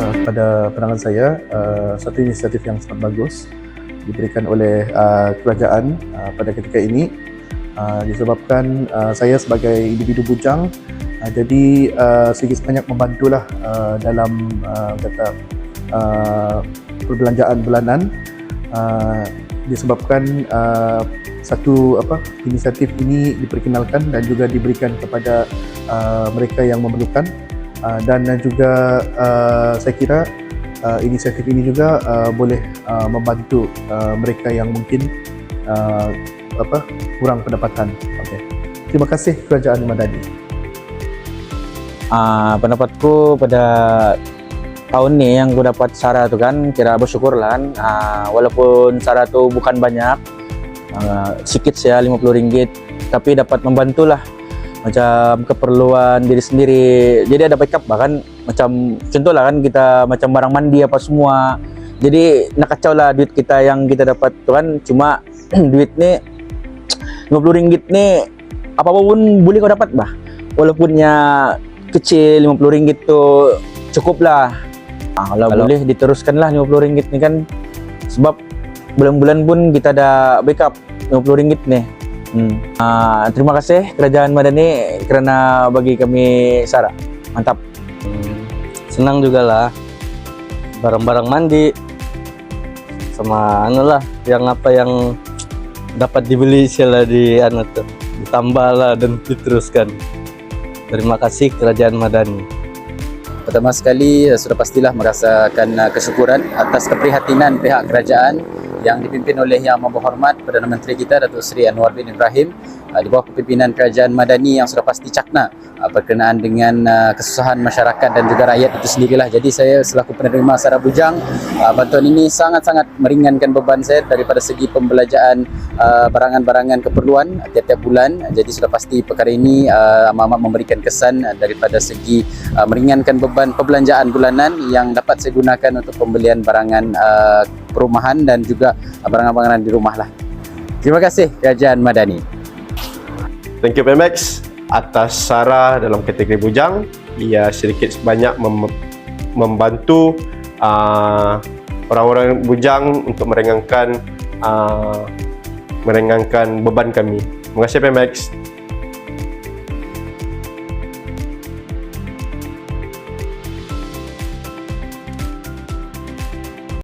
Pada pandangan saya, satu inisiatif yang sangat bagus diberikan oleh kerajaan pada ketika ini, disebabkan saya sebagai individu bujang jadi sedikit sebanyak membantulah dalam perbelanjaan bulanan, disebabkan satu inisiatif ini diperkenalkan dan juga diberikan kepada mereka yang memerlukan. Dan juga saya kira inisiatif ini juga boleh membantu mereka yang mungkin kurang pendapatan. Terima kasih Kerajaan Madani. Pendapatku pada tahun ni yang aku dapat SARA tu kan, kira bersyukur lah kan. Walaupun SARA tu bukan banyak, sikit saya RM50, tapi dapat membantulah macam keperluan diri sendiri. Jadi ada backup bahkan macam contoh lah kan, kita macam barang mandi apa semua. Jadi nak kacau lah duit kita yang kita dapat tu kan. Cuma duit ni RM50 ni apa-apa pun boleh kau dapat bah. Walaupun kecil, RM50 tu cukup lah. Kalau boleh diteruskan lah RM50 ni kan. Sebab bulan-bulan pun kita ada backup RM50 ni. Terima kasih Kerajaan Madani kerana bagi kami SARA. Mantap. Senang juga lah, barang-barang mandi sama yang dapat dibeli sila ditambah lah dan diteruskan. Terima kasih Kerajaan Madani. Pertama sekali sudah pastilah merasakan kesyukuran atas keprihatinan pihak kerajaan yang dipimpin oleh Yang Berhormat Perdana Menteri kita Datuk Seri Anwar bin Ibrahim, di bawah kepimpinan Kerajaan Madani yang sudah pasti cakna berkenaan dengan kesusahan masyarakat dan juga rakyat itu sendirilah. Jadi saya selaku penerima SARA Bujang, bantuan ini sangat-sangat meringankan beban saya daripada segi pembelanjaan barangan-barangan keperluan tiap-tiap bulan. Jadi sudah pasti perkara ini amat memberikan kesan daripada segi meringankan beban perbelanjaan bulanan yang dapat saya gunakan untuk pembelian barangan perumahan dan juga barangan-barangan di rumah lah. Terima kasih Kerajaan Madani. Thank you PMX atas SARA dalam kategori bujang. Ia sedikit sebanyak membantu orang-orang bujang untuk meringankan beban kami. Terima kasih PMX.